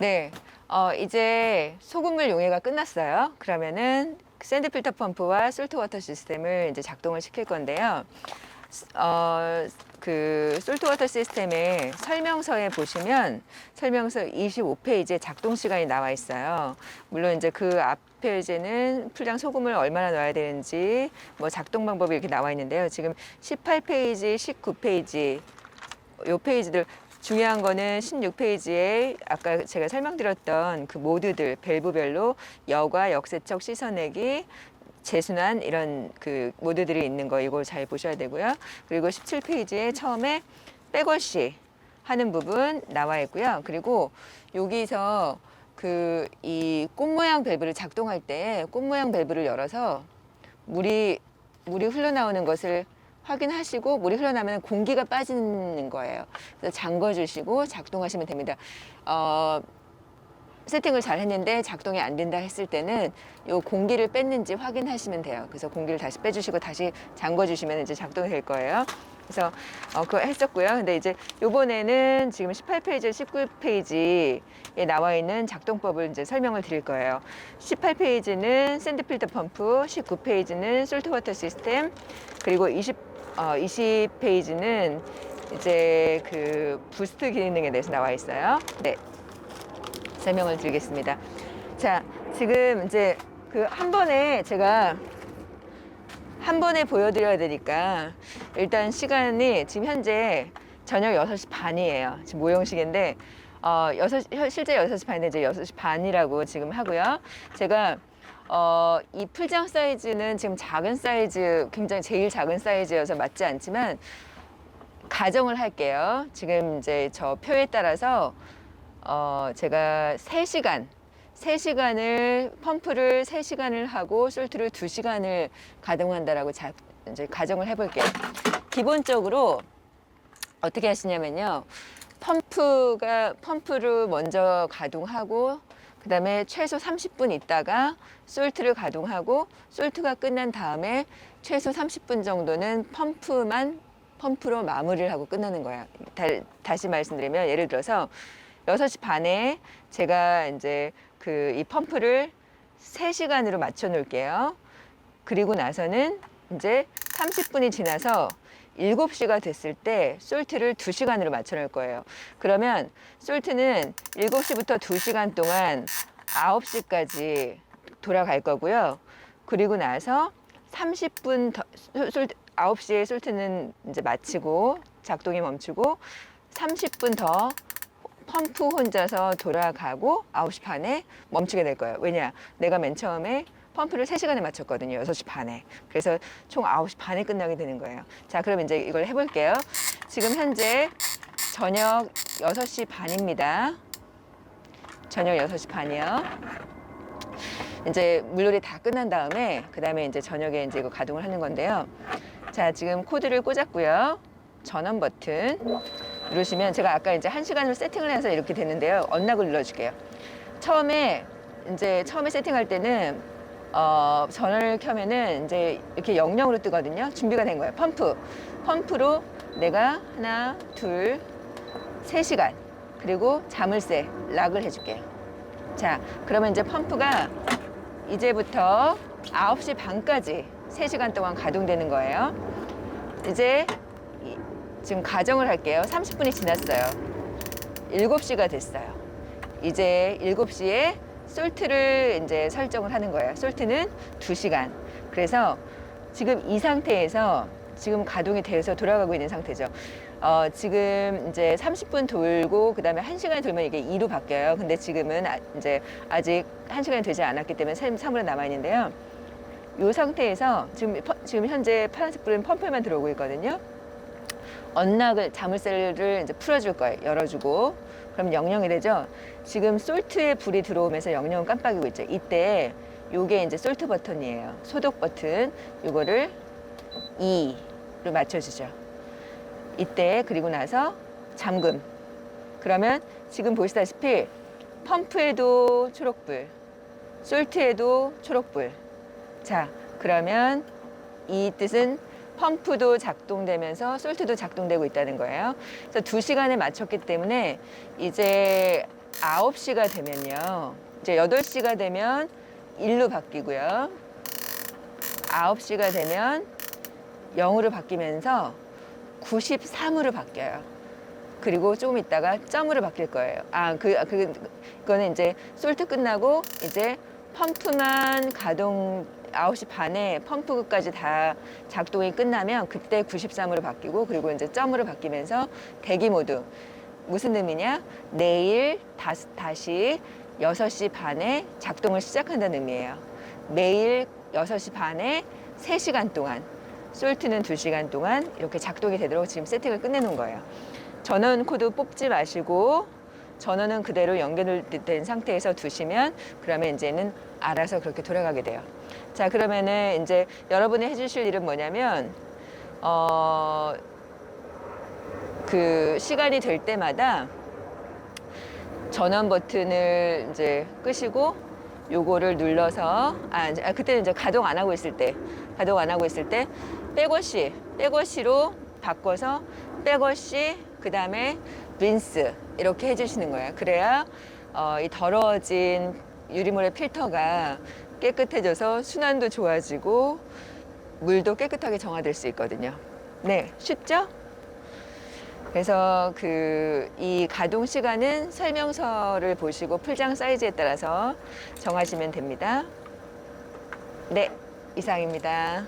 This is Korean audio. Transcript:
네, 이제 소금물 용해가 끝났어요. 그러면은 샌드 필터 펌프와 솔트 워터 시스템을 이제 작동을 시킬 건데요. 그 솔트 워터 시스템의 설명서에 보시면 설명서 25페이지에 작동 시간이 나와 있어요. 물론 이제 그 앞 페이지에는 풀장 소금을 얼마나 넣어야 되는지 뭐 작동 방법이 이렇게 나와 있는데요. 지금 18페이지, 19페이지 요 페이지들 중요한 거는 16페이지에 아까 제가 설명드렸던 그 모드들 밸브별로 여과 역세척 씻어내기 재순환 이런 그 모드들이 있는 거 이거 잘 보셔야 되고요. 그리고 17페이지에 처음에 백워시 하는 부분 나와 있고요. 그리고 여기서 그 이 꽃 모양 밸브를 작동할 때 꽃 모양 밸브를 열어서 물이 흘러나오는 것을 확인하시고 물이 흘러나면 공기가 빠지는 거예요. 그래서 잠궈 주시고 작동하시면 됩니다. 세팅을 잘 했는데 작동이 안 된다 했을 때는 요 공기를 뺐는지 확인하시면 돼요. 그래서 공기를 다시 빼주시고 다시 잠궈 주시면 이제 작동이 될 거예요. 그래서 그거 했었고요. 근데 이제 요번에는 지금 18페이지, 19페이지에 나와 있는 작동법을 이제 설명을 드릴 거예요. 18페이지는 샌드 필터 펌프, 19페이지는 솔트 워터 시스템, 그리고 20페이지는 이제 그 부스트 기능에 대해서 나와 있어요. 네. 설명을 드리겠습니다. 자, 지금 이제 그 한 번에 제가 한 번에 보여드려야 되니까 일단 시간이 지금 현재 저녁 6시 반이에요. 지금 모형식인데 실제 6시 반인데 이제 6시 반이라고 지금 하고요. 제가 이 풀장 사이즈는 지금 작은 사이즈, 굉장히 제일 작은 사이즈여서 맞지 않지만 가정을 할게요. 지금 이제 저 표에 따라서 제가 3시간을 펌프를 3시간을 하고 솔트를 2시간을 가동한다라고 이제 가정을 해볼게요. 기본적으로 어떻게 하시냐면요. 펌프를 먼저 가동하고 그 다음에 최소 30분 있다가 솔트를 가동하고 솔트가 끝난 다음에 최소 30분 정도는 펌프로 마무리를 하고 끝나는 거예요. 다시 말씀드리면 예를 들어서 6시 반에 제가 이제 이 펌프를 3시간으로 맞춰 놓을게요. 그리고 나서는 이제 30분이 지나서 7시가 됐을 때 솔트를 2시간으로 맞춰 놓을 거예요. 그러면 솔트는 7시부터 2시간 동안 9시까지 돌아갈 거고요. 그리고 나서 30분 더, 9시에 솔트는 이제 마치고 작동이 멈추고 30분 더 펌프 혼자서 돌아가고 9시 반에 멈추게 될 거예요. 왜냐? 내가 맨 처음에 펌프를 3시간에 맞췄거든요. 6시 반에. 그래서 총 9시 반에 끝나게 되는 거예요. 자, 그럼 이제 이걸 해볼게요. 지금 현재 저녁 6시 반입니다. 저녁 6시 반이요. 이제 물놀이 다 끝난 다음에 그 다음에 이제 저녁에 이제 이거 가동을 하는 건데요. 자, 지금 코드를 꽂았고요. 전원 버튼 누르시면 제가 아까 이제 1시간을 세팅을 해서 이렇게 되는데요. 언락을 눌러줄게요. 처음에 세팅할 때는 전원을 켜면은 이제 이렇게 00으로 뜨거든요. 준비가 된 거예요. 펌프로 내가 하나, 둘, 3시간 그리고 자물쇠 락을 해줄게요. 자, 그러면 이제 펌프가 이제부터 9시 반까지 3시간 동안 가동되는 거예요. 이제 지금 가정을 할게요. 30분이 지났어요. 7시가 됐어요. 이제 7시에 솔트를 이제 설정을 하는 거예요. 솔트는 2시간. 그래서 지금 이 상태에서 지금 가동이 돼서 돌아가고 있는 상태죠. 지금 이제 30분 돌고 그다음에 1시간이 돌면 이게 2로 바뀌어요. 근데 지금은 이제 아직 1시간이 되지 않았기 때문에 3으로 남아 있는데요. 이 상태에서 지금 현재 파란색 불은 펌프에만 들어오고 있거든요. 자물쇠를 이제 풀어줄 거예요. 열어주고. 그럼 00이 되죠. 지금 솔트에 불이 들어오면서 00은 깜빡이고 있죠. 이때 요게 이제 솔트 버튼이에요. 소독 버튼. 요거를 2로 맞춰주죠. 이때 그리고 나서 잠금. 그러면 지금 보시다시피 펌프에도 초록불, 솔트에도 초록불. 자, 그러면 이 뜻은 펌프도 작동되면서 솔트도 작동되고 있다는 거예요. 그래서 2시간에 맞췄기 때문에 이제 9시가 되면요. 이제 8시가 되면 1로 바뀌고요. 9시가 되면 0으로 바뀌면서 93으로 바뀌어요. 그리고 조금 있다가 점으로 바뀔 거예요. 그거는 이제 솔트 끝나고 이제 펌프만 가동 9시 반에 펌프까지 다 작동이 끝나면 그때 93으로 바뀌고 그리고 이제 점으로 바뀌면서 대기 모드. 무슨 의미냐? 내일 다시 6시 반에 작동을 시작한다는 의미예요. 매일 6시 반에 3시간 동안, 솔트는 2시간 동안 이렇게 작동이 되도록 지금 세팅을 끝내놓은 거예요. 전원 코드 뽑지 마시고 전원은 그대로 연결된 상태에서 두시면 그러면 이제는 알아서 그렇게 돌아가게 돼요. 자, 그러면은 이제 여러분이 해주실 일은 뭐냐면 그 시간이 될 때마다 전원 버튼을 이제 끄시고 요거를 눌러서 그때는 이제 가동 안 하고 있을 때 백워시로 바꿔서 백워시 그 다음에 린스 이렇게 해주시는 거예요. 그래야 이 더러워진 유리물의 필터가 깨끗해져서 순환도 좋아지고 물도 깨끗하게 정화될 수 있거든요. 네, 쉽죠? 그래서 이 가동 시간은 설명서를 보시고 풀장 사이즈에 따라서 정하시면 됩니다. 네, 이상입니다.